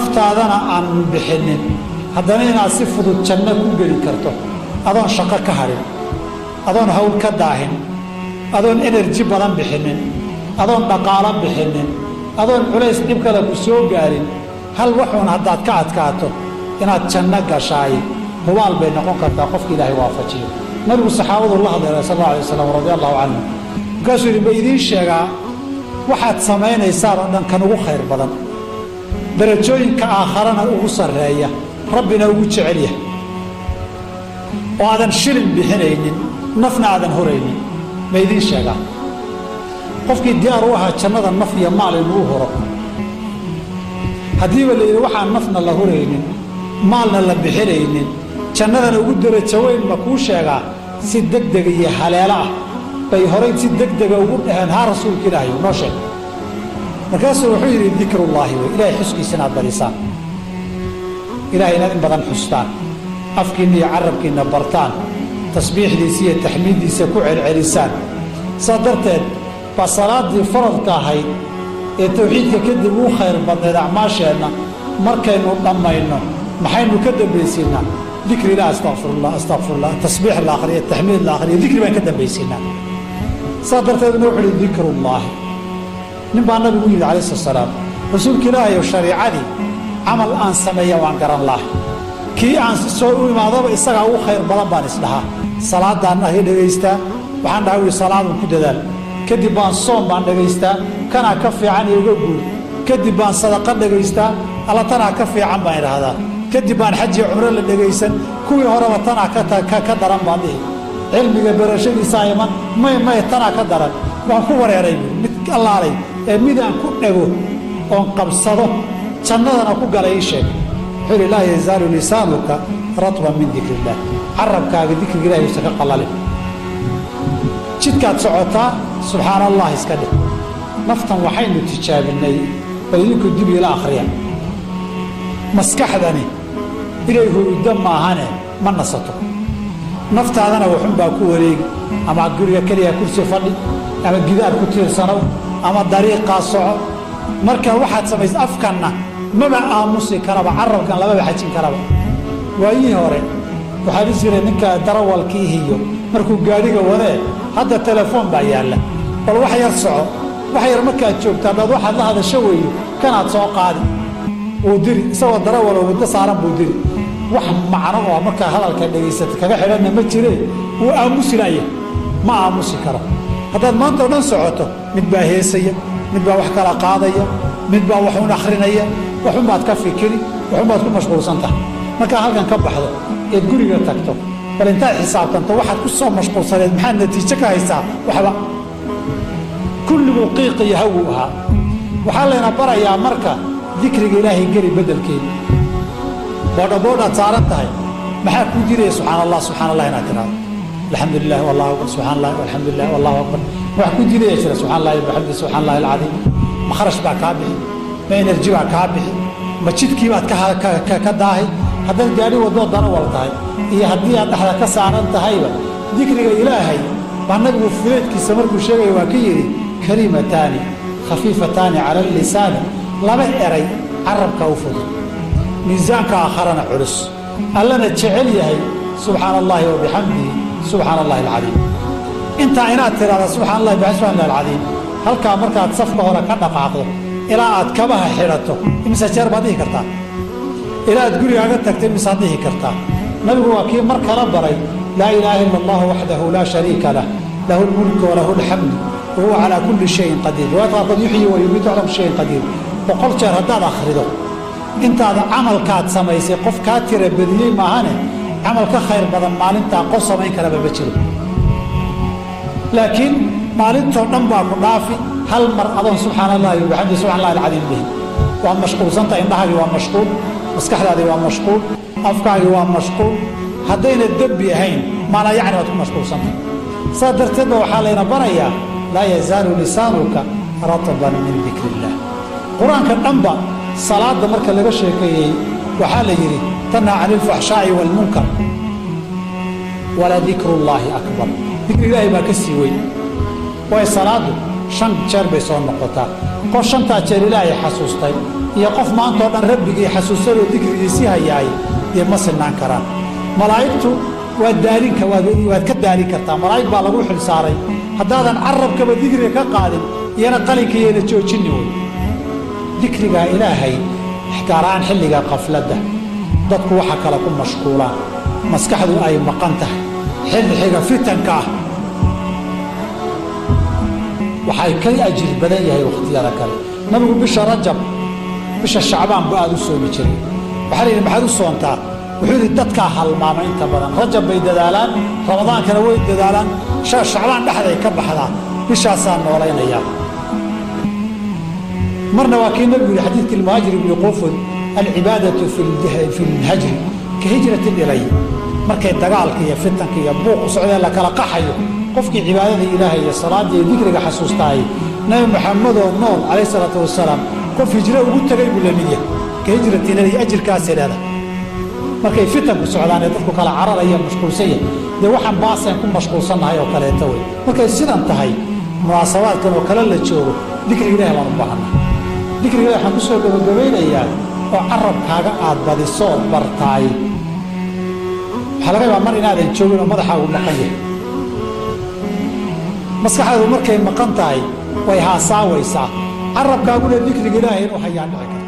naftaadana aan bixinin haddana inaad si fudud janno ku geli karto adoon shaqo ka harin adoon hawl ka daahin adoon enerji badan bixinin adoon dhaqaalo bixinin adoon culays dhib kale ku soo gaarin hal waxuun haddaad ka adkaato inaad janno gashaay hubaal bay noqon kartaa qofka ilaahay waafajiyo nabigu saxaabadu la hadlay sal alla alay wasalam radiallahu canhu markaasuu yidhi ma idiin sheegaa waxaad samaynaysaan oo dhan kan ugu khayr badan darajooyinka aakharana ugu sarreeya rabbina ugu jecel yahay oo aadan shilin bixinaynin nafna aadan horaynin ma idiin sheegaa qofkii diyaar u ahaa jannada naf iyo maal inuu horo haddiiba la yidhi waxaan nafna la horaynin maalna la bixinaynin jannadana ugu darajo weyn ma kuu sheegaa si degdega iyo haleelo ah bay horay si degdega ugu dhaheen haa rasuulka ilaahay noo sheeg markaasuu wuxuu yidhi dikrullaahi wey ilaahay xuskiisa inaad barisaan ilaahay inaad in badan xustaan afkiinna iyo carabkiinna bartaan tasbiixdiisa iyo taxmiiddiisa ku celcelisaan saa darteed baa salaaddii faradka ahayd ee tawxiidka kadib ugu khayr badnayd acmaasheenna markaynu dhammayno maxaynu ka dambaysiinaa dikri ilaah astaqfirullah tasbiix la akhriyo taxmiid la akhriyo dikri baan ka dambaysiinaa saa darteedna wuxuu yidhi dikrullaahi nin baa nabigu yidhi calayhi salaam rasuulka ilaahay oo shariicadii camal aan sameeya waan garan lahay kii aan soo u imaadaba isagaa ugu khayr badan baan isdhahaa salaadaan ahi dhagaystaa waxaan dhaha wi salaadun ku dadaal kadib baan soom baan dhagaystaa kanaa ka fiican iyo uga guur kadib baan sadaqa dhagaystaa alla tanaa ka fiican baan idhaahdaa kadib baan xaj iyo cumro la dhagaysan kuwii horeba tanaa ka daran baan dhihi cilmiga barashadiisa iman may tanaa ka daran waan ku wareeray mid allaalay ee midaan ku dhago oon qabsado jannadana ku gala ii sheeg wuxuu yidhi laa yazaalu lisaanuka ratban min dikri illaah carabkaaga dikriga ilahi uusan ka qallalin jidkaad socotaa subxaana allah iska dheh naftan waxaynu tijaabinay bal idinku dib ila akhriya maskaxdani inay huruddo maahane ma nasato naftaadana waxunbaa ku wareegi ama guriga keliya kursi fadhi ama gidaar ku tiirsanow ama dariiqaa soco marka waxaad samaysa afkanna maba aamusi karaba carabkan lamaba xajin karaba waayihii hore waxaa dhis jiray ninka darawalkii hiyo markuu gaadhiga wadee hadda telefoon baa yaalla bal wax yar soco wax yar markaad joogtaa baad waxaad la hadasho weeyo kanaad soo qaadi wuu diri isagoo darawal oo waddo saaran buu diri wax macno oo markaa hadalka dhagaysata kaga xidhanna ma jire wuu aamusi laya ma aamusi karo haddaad maanta o dhan socoto mid baa heesaya mid baa wax kala qaadaya mid baa waxuun akhrinaya waxunbaad ka fikiri waxunbaad ku mashquulsan tahay markaa halkan ka baxdo eed guriga tagto bal intaad xisaabtanto waxaad ku soo mashquulsaneed maxaad natiijo ka haysaa waxba kulliguu qiiq iyo hawuu ahaa waxaa layna barayaa marka dikriga ilaahay geli beddelkeeda boodhaboodhaad saaran tahay maxaa kuu diraya subxaana allah inaad tiraado alxamdu lilah wallahu akbar subxana allah alxamdu lilah wallahu akbar wax ku diraya jira subxana allahi bixamdi subxana allahi alcadiim ma kharash baa kaa bixi ma enerji baa kaa bixi ma jidkii baad ka daahay haddaad gaadhi waddoo darawal tahay iyo haddii aad dhexda ka saaran tahayba dikriga ilaahay baa nabigu fuleedkiisa markuu sheegaya waa ka yidhi kalimataani khafiifataani cala allisaani laba eray carabka u fudud miisaanka aakharana culus allana jecel yahay subxaana allahi wa bixamdihi subxaana allahi alcadiim intaa inaad tidhahda subxana allahi bixamdi subxana allahi alcadiim halkaa markaad safka hore ka dhaqaaqdo ilaa aad kabaha xidhato imise jeer baad dhihi kartaa ilaa aad gurigaaga tagto imisaad dhihi kartaa nabigu waa kii mar kala baray laa ilaaha ila allah waxdahu laa shariika lah lahu lmulku walahu alxamdu wahuwa calaa kulli shayin qadiir riwaayadka qaarkood yuxyi wa yumiitu calaa kulli shayin qadiir 100 jeer haddaad akhrido intaada camalkaad samaysay qof kaa tira badiyey maahane camal ka khayr badan maalintaa qof samayn karaba ma jiro laakiin maalintoo dhan baa ku dhaafi hal mar adoon subxaana allahi wabixamdi subxana allahi alcadiim bihi waad mashquulsantahay indhahaagii waa mashquul maskaxdaadii waa mashquul afkaagii waa mashquul haddayna dembi ahayn maala yacni waad ku mashquulsantahay saa darteedba waxaa layna barayaa laa yazaalu lisaanuka ratban min dikri illaah qur-aanka dhanba salaadda marka laga sheekeeyey waxaa la yidhi tanhaa cani ilfaxshaa'i waalmunkar wala dikrullaahi akbar dikri ilaahay baa ka sii weyn waayo salaaddu 5 jeer bay soo noqotaa qof 5taa jeer ilaahay xasuustay iyo qof maantao dhan rabbigii xasuusanoo dikrigiisii hayaay dee ma sinaan karaan. malaa'igtu waad ka daalin kartaa, malaa'ig baa lagu xil saaray. haddaadan carabkaba dikriga ka qaadin iyana qalinka yeena joojini wey. dikrigaa ilaahay gaar ahaan xilliga qafladda dadku waxa kale ku mashquulaan, maskaxdu ay maqan tahay, xilliga fitanka ah waxay ka ajir badan yahay wakhtiyada kale. nabigu bisha rajab bisha shacbaan buu aad u soomi jiray. waxaa la yidhi maxaad u soontaa? wuxuu yidhi dadkaa halmaama inta badan, rajab bay dadaalaan, ramadaankana way dadaalaan, shacbaan dhexday ka baxdaa, bishaasaa noolaynayaa. marna waa kii nabigu yidhi xadiidkii almuhaajir ibni qufud alcibaadatu fi lhajri ka hijratin ilay. markay dagaalka iyo fitanka iyo buuqu socdee la kala qaxayo, qofkii cibaadada ilaahay iyo salaadda iyo dikriga xasuustaayay nabi maxamedoo nool calayhi salaatu wasalaam qof hijro ugu tegay buu la mid yahay. ka hijratin ilay ajirkaasay leedahay. markay fitanku socdaan ee dadku kala cararaya mashquulsan yahay, dee waxaan baaseen ku mashquulsannahay oo kaleeto wey. markay sidan tahay munaasabaadkan oo kale la joogo dikriga ilahay baan u baahanaa. dikriga ilahay waxaan ku soo gabagabaynayaa oo carabkaaga aad badiso ood bartaay. waxaa laga yaabaa mar inaadan joogin oo madaxaagu maqan yahay, maskaxdaadu markay maqan tahay way haasaawaysaa, carabkaaguna dikriga ilaahay inuu hayaan dhici karta.